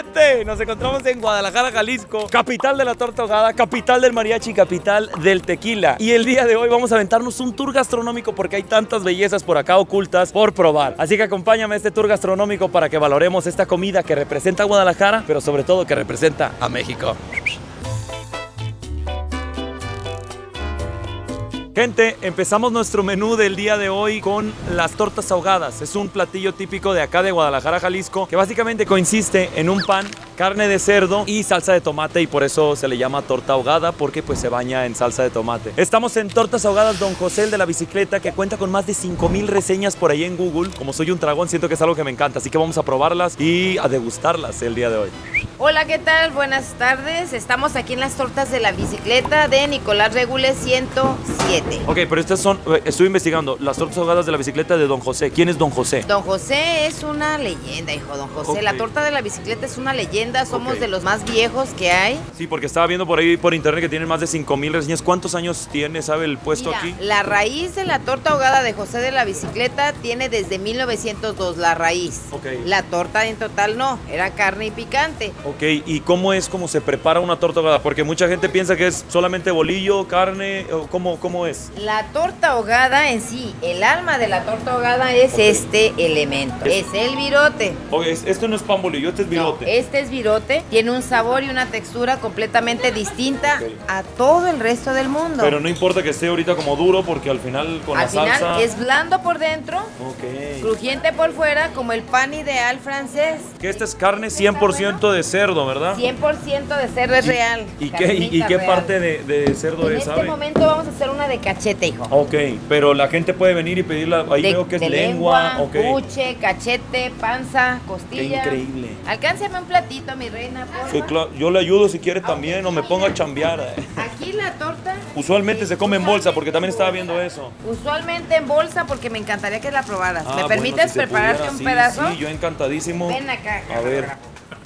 Gente, nos encontramos en Guadalajara, Jalisco, capital de la torta ahogada, capital del mariachi, capital del tequila. Y el día de hoy vamos a aventarnos un tour gastronómico porque hay tantas bellezas por acá ocultas por probar. Así que acompáñame a este tour gastronómico para que valoremos esta comida que representa a Guadalajara, pero sobre todo que representa a México. Gente, empezamos nuestro menú del día de hoy con las tortas ahogadas. Es un platillo típico de acá de Guadalajara, Jalisco, que básicamente consiste en un pan, carne de cerdo y salsa de tomate, y por eso se le llama torta ahogada, porque pues se baña en salsa de tomate. Estamos en Tortas Ahogadas Don José, el de la bicicleta, que cuenta con más de 5,000 reseñas por ahí en Google. Como soy un tragón, siento que es algo que me encanta, así que vamos a probarlas y a degustarlas el día de hoy. Hola, ¿qué tal? Buenas tardes. Estamos aquí en las tortas de la bicicleta de Nicolás Regules 107. Ok, pero estas son, estuve investigando, las tortas ahogadas de la bicicleta de Don José. ¿Quién es Don José? Don José es una leyenda, hijo. Don José, Okay. La torta de la bicicleta es una leyenda. Somos de los más viejos que hay. Sí, porque estaba viendo por ahí por internet que tienen más de 5,000 reseñas. ¿Cuántos años tiene, sabe, el puesto Mira, aquí? la raíz de la torta ahogada de José de la bicicleta tiene desde 1902, la raíz. Ok. La torta en total no, era carne y picante. Ok, ¿y cómo es como se prepara una torta ahogada? Porque mucha gente piensa que es solamente bolillo, carne, o ¿cómo es? La torta ahogada en sí, el alma de la torta ahogada es este elemento. Es el virote. Ok, esto no es pan bolillo, este es virote. No, este es virote, tiene un sabor y una textura completamente distinta Ok. a todo el resto del mundo. Pero no importa que esté ahorita como duro, porque al final con Al la final salsa... es blando por dentro, Ok. crujiente por fuera, como el pan ideal francés. Que esta es carne 100% de cerdo, ¿verdad? 100% de cerdo es real. ¿Y qué real. parte de cerdo En es, este sabe? momento vamos a hacer una de cachete, hijo. Ok, pero la gente puede venir y pedirla, ahí veo que es de lengua, ok. buche, cachete, panza, costilla. Qué increíble. Alcánceme un platito, mi reina, porfa. Sí, claro, yo le ayudo si quiere también, o me ponga a chambear. Aquí la torta. Usualmente se come en bolsa, porque también estaba viendo eso. Usualmente en bolsa, porque me encantaría que la probaras. ¿Me Bueno, permites si se prepararte pudiera, un sí, pedazo? Sí, yo encantadísimo. Ven acá. A ver.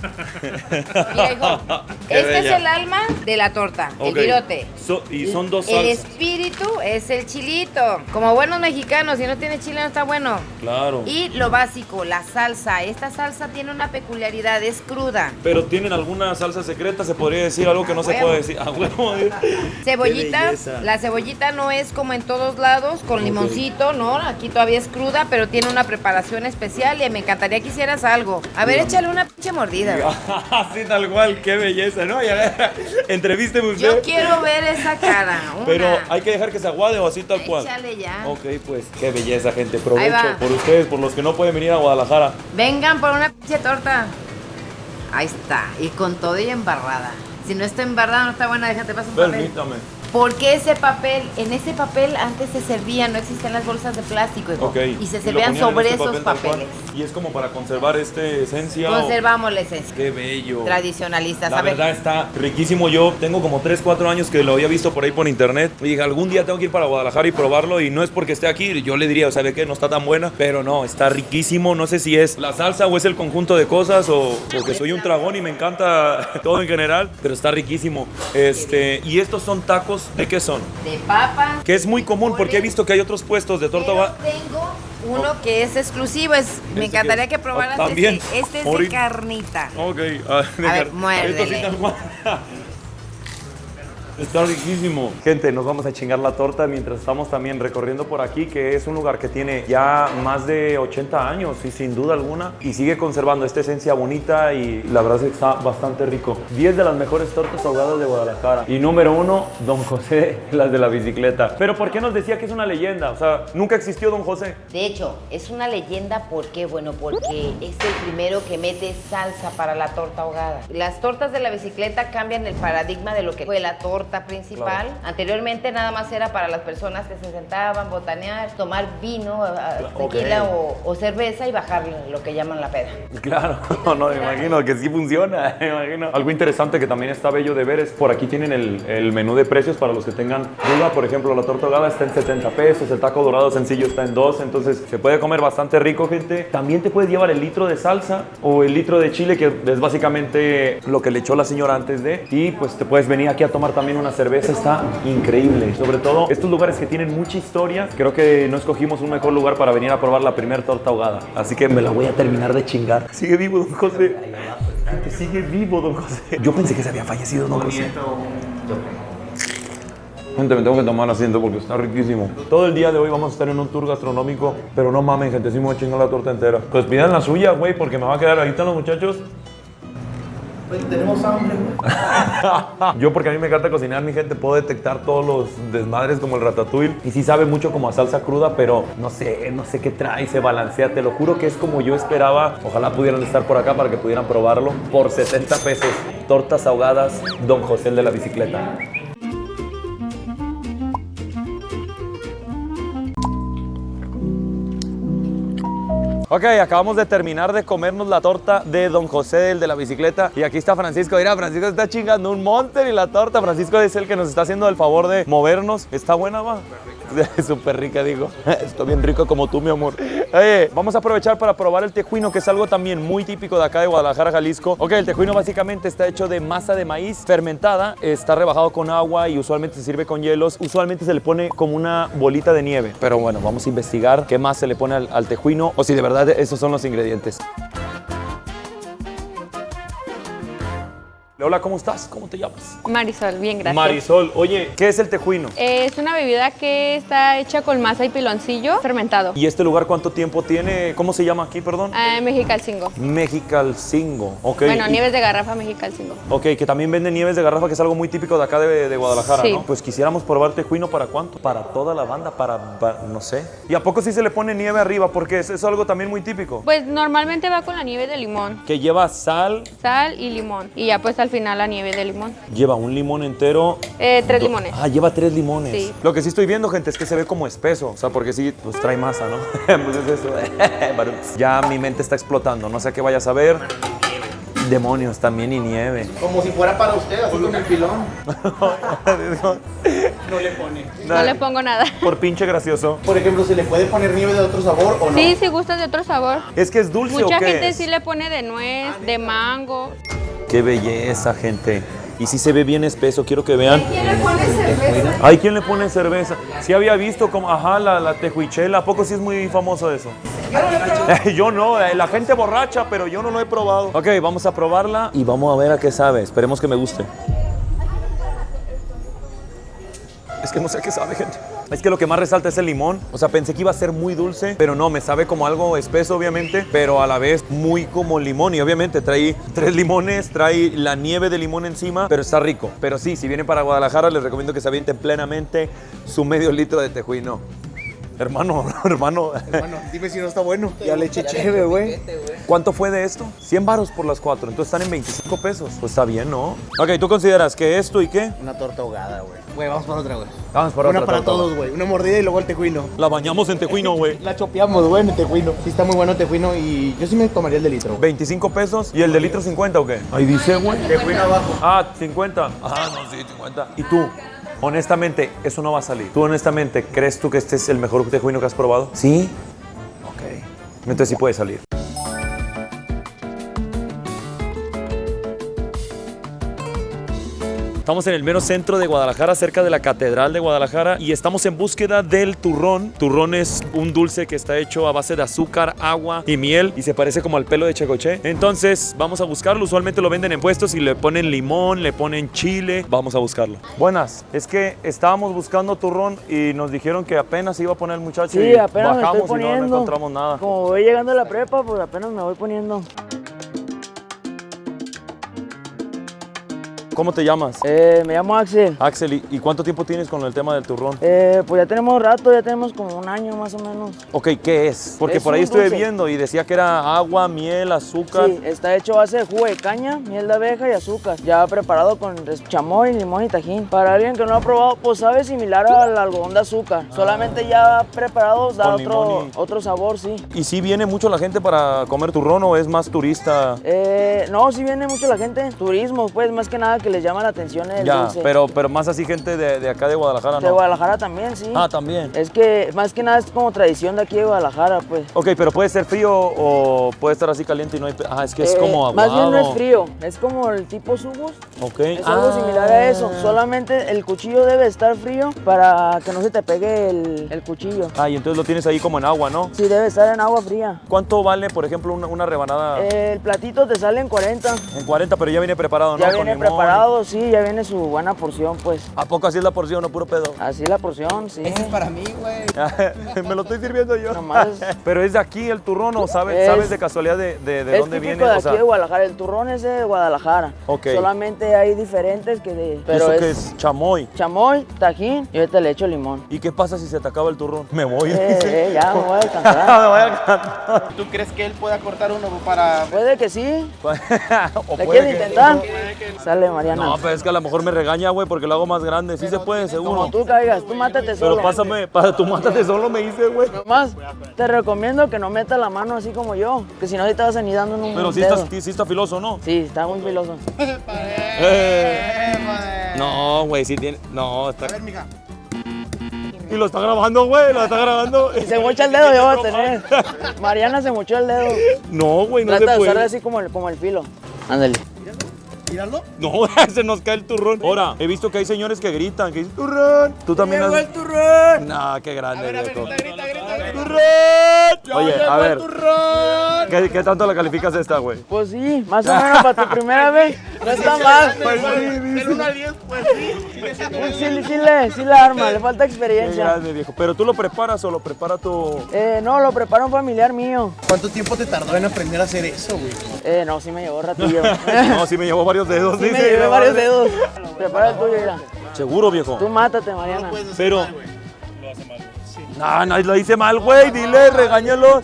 Mira, hijo, Qué este bella. es el alma de la torta, el Ok. virote. Y son dos El salsas. espíritu es el chilito. Como buenos mexicanos, si no tiene chile no está bueno. Claro. Y lo básico, la salsa. Esta salsa tiene una peculiaridad, es cruda. Pero tienen alguna salsa secreta, se podría decir algo que no se huevo. puede decir. A huevo. Cebollita, Qué belleza. la cebollita no es como en todos lados, con limoncito, ¿no? Aquí todavía es cruda, pero tiene una preparación especial y me encantaría que hicieras algo. A ver, échale una pinche mordida. Así tal cual, qué belleza, ¿no? Ya, entrevísteme usted. Yo quiero ver esa cara. Una. Pero hay que dejar que se aguade o así tal cual. Échale ya. Ok, pues qué belleza, gente. Ahí Provecho va. por ustedes, por los que no pueden venir a Guadalajara. Vengan por una pinche torta. Ahí está. Y con todo y embarrada. Si no está embarrada, no está buena, déjate pasar un papel. Permítame. Porque ese papel, en ese papel antes se servía, no existían las bolsas de plástico, hijo. Ok. Y se lo servían ponían en sobre este esos papel tal cual. papeles. Y es como para conservar esencia. Conservamos la esencia. Qué bello. Tradicionalistas, La ¿sabes? verdad está riquísimo. Yo tengo como 3, 4 años que lo había visto por ahí por internet. Y dije, algún día tengo que ir para Guadalajara y probarlo. Y no es porque esté aquí. Yo le diría, ¿sabe qué? No está tan buena. Pero no, está riquísimo. No sé si es la salsa o es el conjunto de cosas o porque soy un tragón y me encanta todo en general. Pero está riquísimo. Y estos son tacos, ¿de qué son? De papas. Que es muy común porque he visto que hay otros puestos de torta Pero ahogada. tengo uno que es exclusivo. Me ¿Este encantaría qué que es? probaras ¿También? Este es de Ahorita. carnita. Ok, ver, esto sí muérdele. tal cual. Está riquísimo. Gente, nos vamos a chingar la torta mientras estamos también recorriendo por aquí, que es un lugar que tiene ya más de 80 años y sin duda alguna, y sigue conservando esta esencia bonita y la verdad es que está bastante rico. 10 de las mejores tortas ahogadas de Guadalajara. Y número 1, Don José, las de la bicicleta. Pero ¿por qué nos decía que es una leyenda? O sea, nunca existió Don José. De hecho, es una leyenda. ¿Por qué? Bueno, porque es el primero que mete salsa para la torta ahogada. Las tortas de la bicicleta cambian el paradigma de lo que fue la torta principal. Claro. Anteriormente nada más era para las personas que se sentaban, botanear, tomar vino, tequila o cerveza y bajar lo que llaman la peda. Claro, no, me imagino que sí funciona, me imagino. Algo interesante que también está bello de ver es por aquí tienen el menú de precios para los que tengan duda. Por ejemplo, la torta ahogada está en 70 pesos, el taco dorado sencillo está en 2, entonces se puede comer bastante rico, gente. También te puedes llevar el litro de salsa o el litro de chile, que es básicamente lo que le echó la señora antes de, y pues te puedes venir aquí a tomar también una cerveza. Está increíble, sobre todo estos lugares que tienen mucha historia. Creo que no escogimos un mejor lugar para venir a probar la primera torta ahogada, así que me la voy a terminar de chingar. Sigue vivo, don José. Que sigue vivo, don José. Yo pensé que se había fallecido, don José. Gente, me tengo que tomar asiento porque está riquísimo. Todo el día de hoy vamos a estar en un tour gastronómico, pero no mamen, gente, sí me voy a chingar la torta entera. Pues pidan la suya, güey, porque me va a quedar ahí. ¿Están los muchachos? Pues tenemos hambre, güey. Yo, porque a mí me encanta cocinar, mi gente, puedo detectar todos los desmadres como el ratatouille. Y sí sabe mucho como a salsa cruda, pero no sé qué trae, se balancea. Te lo juro que es como yo esperaba. Ojalá pudieran estar por acá para que pudieran probarlo. Por 70 pesos, tortas ahogadas, Don José el de la bicicleta. Ok, acabamos de terminar de comernos la torta de Don José, el de la bicicleta. Y aquí está Francisco. Mira, Francisco está chingando un monster y la torta. Francisco es el que nos está haciendo el favor de movernos. ¿Está buena, va? Súper rica, digo. Está bien rico como tú, mi amor. Oye, vamos a aprovechar para probar el tejuino, que es algo también muy típico de acá de Guadalajara, Jalisco. Ok, el tejuino básicamente está hecho de masa de maíz fermentada. Está rebajado con agua y usualmente se sirve con hielos. Usualmente se le pone como una bolita de nieve. Pero bueno, vamos a investigar qué más se le pone al tejuino o si de verdad esos son los ingredientes. Hola, ¿cómo estás? ¿Cómo te llamas? Marisol, bien, gracias. Marisol, oye, ¿qué es el tejuino? Es una bebida que está hecha con masa y piloncillo fermentado. ¿Y este lugar cuánto tiempo tiene? ¿Cómo se llama aquí, perdón? Mexicalcingo. Mexicalcingo, ok. Bueno, nieves de garrafa Mexicalcingo. Ok, que también venden nieves de garrafa, que es algo muy típico de acá de Guadalajara, Sí. ¿no? Pues quisiéramos probar tejuino, ¿para cuánto? Para toda la banda, para no sé. ¿Y a poco sí se le pone nieve arriba? Porque es algo también muy típico. Pues normalmente va con la nieve de limón, Que lleva sal, sal y limón. Y ya pues al final la nieve de limón. lleva un limón entero. 3 limones. Ah, lleva 3 limones. Sí. Lo que sí estoy viendo, gente, es que se ve como espeso. O sea, porque sí, pues trae masa, ¿no? Pues es eso. Ya mi mente está explotando. No sé a qué vaya a saber. Demonios, también y nieve. Como si fuera para usted, así con el pilón. No le pone. No le pongo nada. Por pinche gracioso. Por ejemplo, ¿se le puede poner nieve de otro sabor o no? Sí, si gustas de otro sabor. ¿Es que es dulce Mucha o qué gente es? sí le pone de nuez, de mango. Qué belleza, gente. Y sí se ve bien espeso, quiero que vean. ¿Quién le pone cerveza? Hay quien le pone cerveza. Sí había visto como, ajá, la tejuichela. ¿A poco sí es muy famoso eso? Yo no, la gente borracha, pero yo no lo he probado. Ok, vamos a probarla y vamos a ver a qué sabe. Esperemos que me guste. Es que no sé a qué sabe, gente. Es que lo que más resalta es el limón. O sea, pensé que iba a ser muy dulce, pero no, me sabe como algo espeso, obviamente, pero a la vez muy como limón. Y obviamente trae 3 limones, trae la nieve de limón encima, pero está rico. Pero sí, si vienen para Guadalajara, les recomiendo que se avienten plenamente su medio litro de tejuino. Hermano. Hermano, dime si no está bueno. Ya le eché chévere, güey. ¿Cuánto fue de esto? 100 varos por las 4, entonces están en 25 pesos. Pues está bien, ¿no? Ok, ¿tú consideras que esto y qué? Una torta ahogada, güey. Güey, vamos por otra, güey. Vamos por Una otra para torta. todos, güey. Una mordida y luego el tejuino. La bañamos en tejuino, güey. La chopeamos, güey, en el tejuino. Sí está muy bueno el tejuino y yo sí me tomaría el de litro, güey. 25 pesos y el de litro 50 o qué? Ahí dice, güey. Tejuino abajo. Ah, 50. Ah, no, sí, 50. ¿Y tú? Honestamente, eso no va a salir. ¿Tú honestamente crees tú que este es el mejor tejuino que has probado? ¿Sí? Ok. Entonces sí puede salir. Estamos en el mero centro de Guadalajara, cerca de la Catedral de Guadalajara, y estamos en búsqueda del turrón. Turrón es un dulce que está hecho a base de azúcar, agua y miel, y se parece como al pelo de Checoché. Entonces, vamos a buscarlo. Usualmente lo venden en puestos y le ponen limón, le ponen chile. Vamos a buscarlo. Buenas, es que estábamos buscando turrón y nos dijeron que apenas se iba a poner el muchacho Sí, y apenas me bajamos estoy y no poniendo. encontramos nada. Como voy llegando a la prepa, pues apenas me voy poniendo. ¿Cómo te llamas? Me llamo Axel. Axel, ¿y cuánto tiempo tienes con el tema del turrón? Pues ya tenemos rato, ya tenemos como un año más o menos. Ok, ¿qué es? Porque Es por ahí un estuve dulce. viendo y decía que era agua, miel, azúcar. Sí, está hecho a base de jugo de caña, miel de abeja y azúcar. Ya preparado con chamoy, limón y tajín. Para alguien que no lo ha probado, pues sabe similar al algodón de azúcar. Solamente ya preparado da Con limón otro sabor, sí. ¿Y si viene mucho la gente para comer turrón o es más turista? No, sí viene mucho la gente. Turismo, pues más que nada que les llama la atención el Ya, dulce. pero más así gente de acá de Guadalajara, De ¿no? Guadalajara también, sí. Ah, también. Es que más que nada es como tradición de aquí de Guadalajara, pues. Ok, pero puede ser frío o puede estar así caliente y no hay... Ah, es que es como aguado. Más bien no es frío, es como el tipo subos. Ok. Es algo similar a eso, solamente el cuchillo debe estar frío para que no se te pegue el cuchillo. Ah, y entonces lo tienes ahí como en agua, ¿no? Sí, debe estar en agua fría. ¿Cuánto vale, por ejemplo, una rebanada? El platito te sale en 40. En 40, pero ya viene preparado, ¿no? Ya Con viene limón. preparado, sí, ya viene su buena porción, pues. ¿A poco así es la porción o puro pedo? Así la porción, sí. Ese es para mí, güey. Me lo estoy sirviendo yo. Nomás. Pero es de aquí el turrón, ¿o sabes, sabes de casualidad de Es dónde típico viene? de O aquí sea, de Guadalajara, el turrón es de Guadalajara. Ok. Solamente hay diferentes que de... ¿eso qué es? Chamoy. Chamoy, tajín y ahorita le echo limón. ¿Y qué pasa si se te acaba el turrón? Me voy. Ya me voy a Me alcanzar. voy a alcanzar. ¿Tú crees que él pueda cortar uno para...? Puede que sí. O ¿Le puede quieres que- intentar? Sale, Mariana. No, pero es que a lo mejor me regaña, güey, porque lo hago más grande. Sí se puede, seguro. Como tú caigas, tú mátate solo. Pero pásame, tú mátate solo, me dice, güey. Más, te recomiendo que no metas la mano así como yo, que si no, sí te vas a ir dando en un Pero sí dedo. está filoso, ¿no? Sí, está muy filoso. No, güey, sí tiene. No, está. A ver, mija. Y lo está grabando, güey, lo está grabando. Si se mocha el dedo, yo voy a tener. Mariana se mochó el dedo. No, güey, no se Trata de usar puede. así como el filo. Ándale. Míralo. No, se nos cae el turrón. Ahora, he visto que hay señores que gritan, que dicen turrón. Tú también has... el turrón! No, qué grande, viejo. Grita. ¡Turrón! Oye, a ver, ¿qué tanto la calificas esta, güey? Pues sí, más o menos para tu primera vez. No está mal. Del 1 al 10, pues sí. Sí la arma, le falta Qué experiencia. grande, viejo. ¿Pero tú lo preparas o lo prepara tu...? No, lo prepara un familiar mío. ¿Cuánto tiempo te tardó en aprender a hacer eso, güey? No, sí me llevó ratillo. No, sí me llevó varios dedos. Sí dice, me llevé no varios mames. dedos. Prepara el tuyo, mira. Seguro, viejo. Tú mátate, Mariana. Pero... No, lo hice mal, güey. Dile, regáñalo.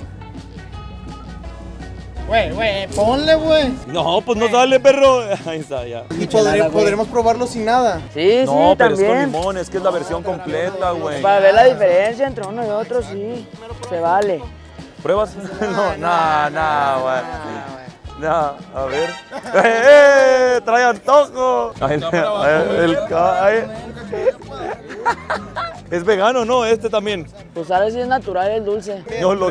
Güey, ponle, güey. No, pues no sale, perro. Ahí está, ya. Y podremos probarlo sin nada. Sí, No, sí, pero es con también. limón, es que es la versión completa, güey. Para ver la diferencia entre uno y otro, sí. Se vale. ¿Pruebas? No, güey. No, a ver. ¡Trae antojo! Es vegano, ¿no? Este también. Pues sabes si es natural el dulce. No, lo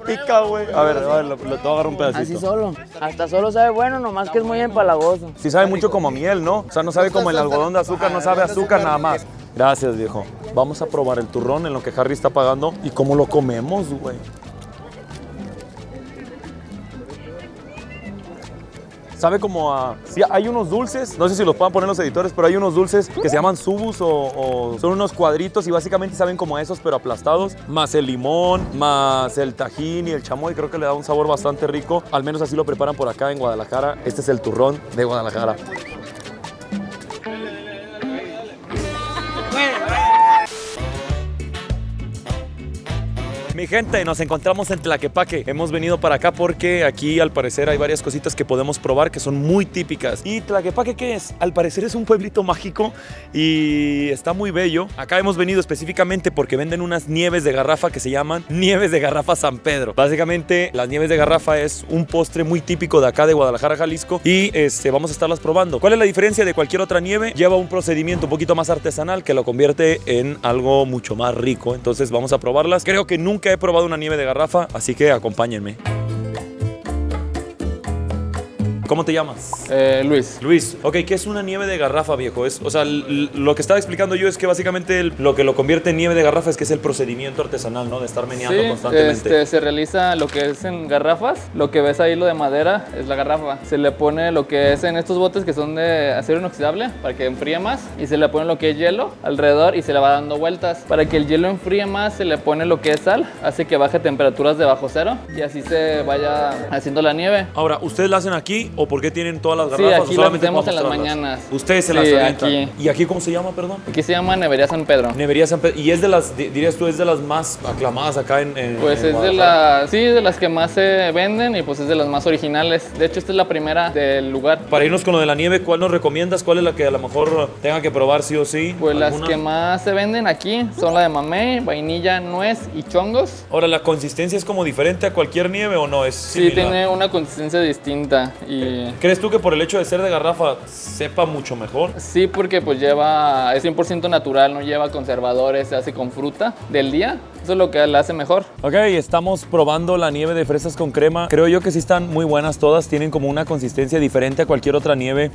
pica, güey. A ver, lo te voy a agarrar un pedacito. Así solo. Hasta solo sabe bueno, nomás que es muy empalagoso. Sí sabe mucho como miel, ¿no? O sea, no sabe como el algodón de azúcar, no sabe azúcar nada más. Gracias, viejo. Vamos a probar el turrón en lo que Harry está pagando y cómo lo comemos, güey. Sabe como a... Sí, hay unos dulces, no sé si los puedan poner los editores, pero hay unos dulces que se llaman subus o son unos cuadritos y básicamente saben como a esos, pero aplastados. Más el limón, más el tajín y el chamoy, creo que le da un sabor bastante rico. Al menos así lo preparan por acá en Guadalajara. Este es el turrón de Guadalajara. Mi gente, nos encontramos en Tlaquepaque. Hemos venido para acá porque aquí al parecer hay varias cositas que podemos probar que son muy típicas. ¿Y Tlaquepaque qué es? Al parecer es un pueblito mágico y está muy bello. Acá hemos venido específicamente porque venden unas nieves de garrafa que se llaman Nieves de Garrafa San Pedro. Básicamente las nieves de garrafa es un postre muy típico de acá de Guadalajara, Jalisco y vamos a estarlas probando. ¿Cuál es la diferencia de cualquier otra nieve? Lleva un procedimiento un poquito más artesanal que lo convierte en algo mucho más rico. Entonces vamos a probarlas. Creo que nunca he probado una nieve de garrafa, así que acompáñenme. ¿Cómo te llamas? Luis. Luis. Ok, ¿qué es una nieve de garrafa, viejo? O sea, lo que estaba explicando yo es que básicamente lo que lo convierte en nieve de garrafa es que es el procedimiento artesanal, ¿no? De estar meneando constantemente. Se realiza lo que es en garrafas. Lo que ves ahí, lo de madera, es la garrafa. Se le pone lo que es en estos botes que son de acero inoxidable para que enfríe más. Y se le pone lo que es hielo alrededor y se le va dando vueltas. Para que el hielo enfríe más, se le pone lo que es sal. Hace que baje temperaturas de bajo cero y así se vaya haciendo la nieve. Ahora, ¿ustedes la hacen aquí o por qué tienen todas las Sí, garrafas? aquí ¿O las solamente hacemos para en las mostrarlas? mañanas. Ustedes se las Sí, avientan. aquí. ¿Y aquí cómo se llama, perdón? Aquí se llama Nevería San Pedro. Nevería San Pedro. Y es de las, dirías tú, es de las más aclamadas acá en Pues en es de Guadalajara. de las que más se venden y pues es de las más originales. De hecho, esta es la primera del lugar. Para irnos con lo de la nieve, ¿cuál nos recomiendas? ¿Cuál es la que a lo mejor tenga que probar sí o sí? Pues las ¿Alguna? que más se venden aquí son la de mamey, vainilla, nuez y chongos. Ahora, ¿la consistencia es como diferente a cualquier nieve o no? ¿Es Sí, similar? tiene una consistencia distinta y Y ¿Crees tú que por el hecho de ser de garrafa sepa mucho mejor? sí, porque pues es 100% natural, no lleva conservadores, se hace con fruta del día. Eso es lo que la hace mejor. Ok, estamos probando la nieve de fresas con crema. Creo yo que sí están muy buenas todas. Tienen como una consistencia diferente a cualquier otra nieve.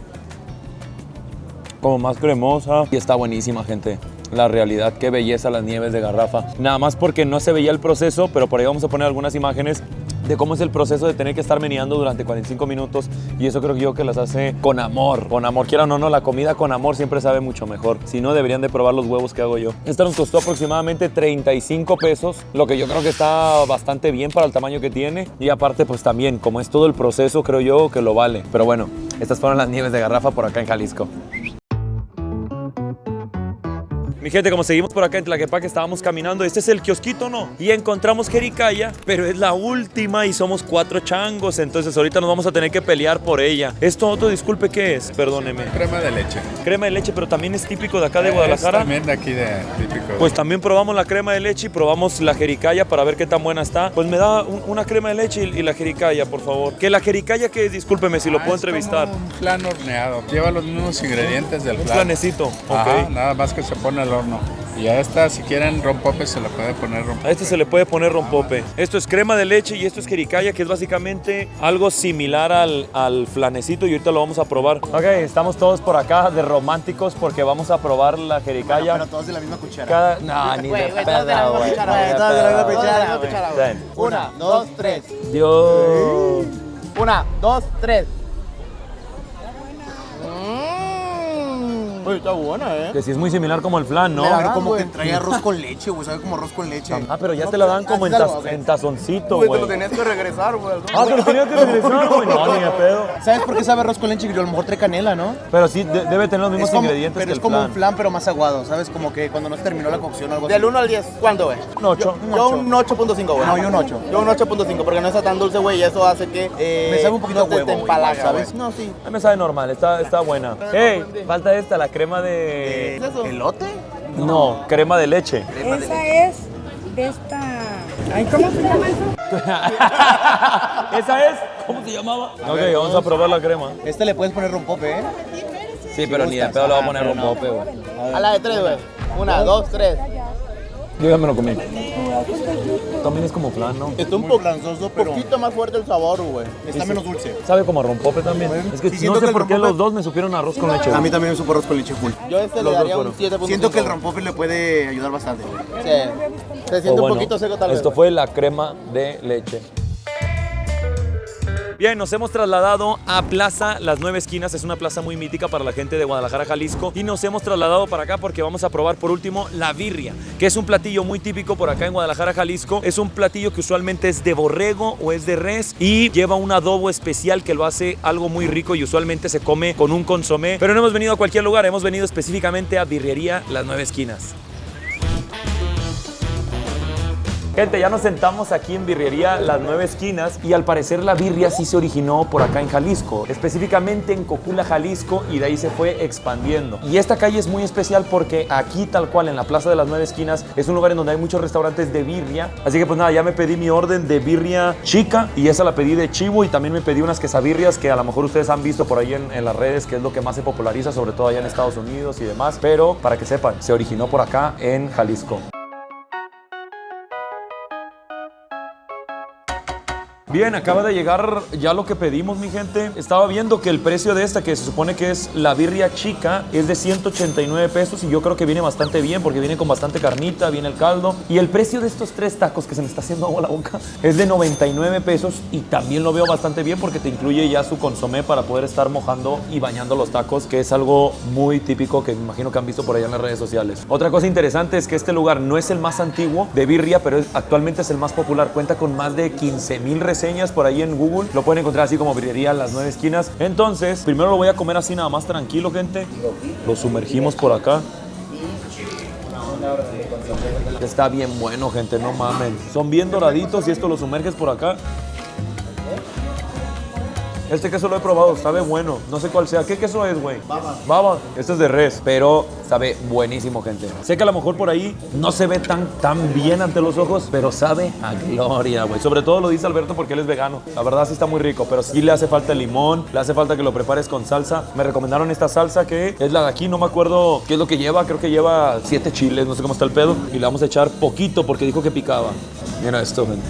Como más cremosa. Y está buenísima, gente. La realidad, qué belleza las nieves de garrafa. Nada más porque no se veía el proceso, pero por ahí vamos a poner algunas imágenes de cómo es el proceso de tener que estar meneando durante 45 minutos. Y eso creo yo que las hace con amor. Con amor, quieran o no, la comida con amor siempre sabe mucho mejor. Si no, deberían de probar los huevos que hago yo. Esta nos costó aproximadamente 35 pesos, lo que yo creo que está bastante bien para el tamaño que tiene. Y aparte, pues también, como es todo el proceso, creo yo que lo vale. Pero bueno, estas fueron las nieves de garrafa por acá en Jalisco. Mi gente, como seguimos por acá en Tlaquepaque, estábamos caminando. Este es el kiosquito, ¿no? Y encontramos jericaya, pero es la última y somos 4 changos. Entonces ahorita nos vamos a tener que pelear por ella. Esto otro, disculpe, ¿qué es? Perdóneme. Crema de leche. Crema de leche, pero también es típico de acá de Guadalajara. Es también de aquí de típico. Pues también probamos la crema de leche y probamos la jericaya para ver qué tan buena está. Pues me da una crema de leche y la jericaya, por favor. ¿Que la jericaya qué es? Discúlpeme si lo puedo entrevistar. Es como un flan horneado. Lleva los mismos ingredientes del Un flan. flanecito, Ajá, ok. nada más que se pone al horno. Y a esta, si quieren rompope, se le puede poner rompope. A este se le puede poner rompope. Esto es crema de leche y esto es jericaya, que es básicamente algo similar al flanecito y ahorita lo vamos a probar. Ok, estamos todos por acá de románticos porque vamos a probar la jericaya. Pero todos de la misma cuchara. No, ni de Güey, todos de la pedo, misma güey. cuchara, Ni de Todos de la misma pedo. cuchara, güey. Ten. 1, 2, 3. Dios. 1, 2, 3. Oye, está buena, Que sí es muy similar como el flan, ¿no? Pero como güey. que trae arroz con leche, güey. Sabe como arroz con leche. Ah, pero ya te la dan como en, en tazoncito, Güey, te güey. lo tenías que regresar, güey. Ah, te lo tenías que regresar, güey. No, ni de pedo. ¿Sabes por qué sabe arroz con leche? A lo mejor trae canela, ¿no? Pero sí, debe tener los mismos Es como- ingredientes pero que es el como flan. un flan, pero más aguado, ¿sabes? Como que cuando no se terminó la cocción o algo así. Del 1 al 10, ¿cuánto, güey? Un 8. Yo un 8.5, güey. No, yo un 8. Yo un 8.5, porque no está tan dulce, güey, y eso hace que... Me sabe un poquito no a huevo, te güey, empalaga, ¿sabes? ¿sabes? No, sí. A mí me sabe normal, está buena. ¡Ey! Falta esta, la crema de... ¿Es eso? ¿Elote? No, crema de leche. Esa es de esta... Ay, ¿cómo se llama eso? ¿Esa es? ¿Cómo se llamaba? Ok, vamos a probar la crema. Este le puedes poner rompope, ¿eh? Sí, pero ni de pedo le voy a poner pero no. rompope, güey. A la de 3, güey. 1, 2, 3. Yo ya me lo comí. También es como flan, ¿no? Está un poquito más fuerte el sabor, güey. Está menos dulce. Sabe como a rompope también. Es que Sí, no siento sé que el por qué rompope- los dos me supieron arroz con leche. A mí también me supo arroz con leche full. Yo a este le Los daría dos un 7.5. Siento que el rompope le puede ayudar bastante, güey. Sí. Se siente O un bueno, poquito seco tal vez. Esto fue la crema de leche. Bien, nos hemos trasladado a Plaza Las Nueve Esquinas. Es una plaza muy mítica para la gente de Guadalajara, Jalisco. Y nos hemos trasladado para acá porque vamos a probar por último la birria, que es un platillo muy típico por acá en Guadalajara, Jalisco. Es un platillo que usualmente es de borrego o es de res y lleva un adobo especial que lo hace algo muy rico y usualmente se come con un consomé. Pero no hemos venido a cualquier lugar, hemos venido específicamente a Birrería Las Nueve Esquinas. Gente, ya nos sentamos aquí en Birrería Las Nueve Esquinas y al parecer la birria sí se originó por acá en Jalisco, específicamente en Cocula, Jalisco, y de ahí se fue expandiendo. Y esta calle es muy especial porque aquí tal cual en la Plaza de Las Nueve Esquinas es un lugar en donde hay muchos restaurantes de birria. Así que pues nada, ya me pedí mi orden de birria chica y esa la pedí de chivo y también me pedí unas quesabirrias que a lo mejor ustedes han visto por ahí en las redes, que es lo que más se populariza, sobre todo allá en Estados Unidos y demás. Pero para que sepan, se originó por acá en Jalisco. Bien, acaba de llegar ya lo que pedimos, mi gente. Estaba viendo que el precio de esta, que se supone que es la birria chica, es de 189 pesos y yo creo que viene bastante bien porque viene con bastante carnita, viene el caldo. Y el precio de estos 3 tacos, que se me está haciendo agua la boca, es de 99 pesos y también lo veo bastante bien porque te incluye ya su consomé para poder estar mojando y bañando los tacos, que es algo muy típico que me imagino que han visto por allá en las redes sociales. Otra cosa interesante es que este lugar no es el más antiguo de birria, pero actualmente es el más popular. Cuenta con más de 15,000 reseñas por ahí en Google. Lo pueden encontrar así como Birrería Las Nueve Esquinas. Entonces, primero lo voy a comer así nada más tranquilo, gente. Lo sumergimos por acá. Está bien bueno, gente, no mamen. Son bien doraditos y esto lo sumerges por acá. Este queso lo he probado, sabe bueno. No sé cuál sea. ¿Qué queso es, güey? Baba. Este es de res, pero sabe buenísimo, gente. Sé que a lo mejor por ahí no se ve tan bien ante los ojos, pero sabe a gloria, güey. Sobre todo lo dice Alberto porque él es vegano. La verdad sí está muy rico, pero sí le hace falta el limón, le hace falta que lo prepares con salsa. Me recomendaron esta salsa que es la de aquí, no me acuerdo qué es lo que lleva. Creo que lleva 7 chiles, no sé cómo está el pedo. Y le vamos a echar poquito porque dijo que picaba. Mira esto, gente.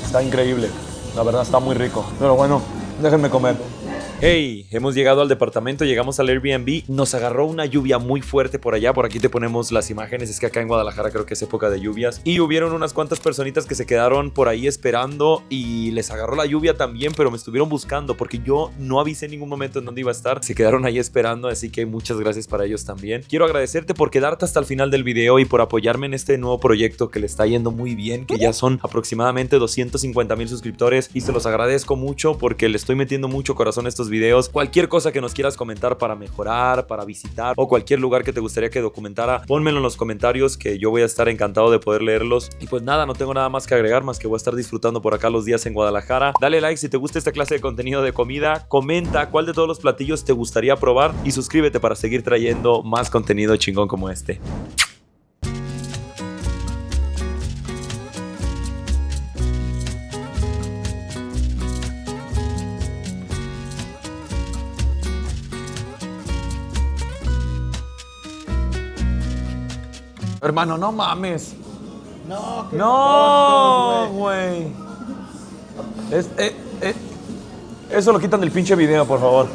Está increíble. La verdad está muy rico. Pero bueno, déjenme comer. Hey, hemos llegado al departamento, llegamos al Airbnb, nos agarró una lluvia muy fuerte por allá, por aquí te ponemos las imágenes, es que acá en Guadalajara creo que es época de lluvias y hubieron unas cuantas personitas que se quedaron por ahí esperando y les agarró la lluvia también, pero me estuvieron buscando porque yo no avisé en ningún momento en dónde iba a estar, se quedaron ahí esperando, así que muchas gracias para ellos también. Quiero agradecerte por quedarte hasta el final del video y por apoyarme en este nuevo proyecto que le está yendo muy bien, que ya son aproximadamente 250,000 suscriptores y se los agradezco mucho porque le estoy metiendo mucho corazón a estos videos. Cualquier cosa que nos quieras comentar para mejorar, para visitar o cualquier lugar que te gustaría que documentara, pónmelo en los comentarios que yo voy a estar encantado de poder leerlos. Y pues nada, no tengo nada más que agregar más que voy a estar disfrutando por acá los días en Guadalajara. Dale like si te gusta esta clase de contenido de comida, comenta cuál de todos los platillos te gustaría probar y suscríbete para seguir trayendo más contenido chingón como este. Hermano, no mames. No, güey. Eso lo quitan del pinche video, por favor.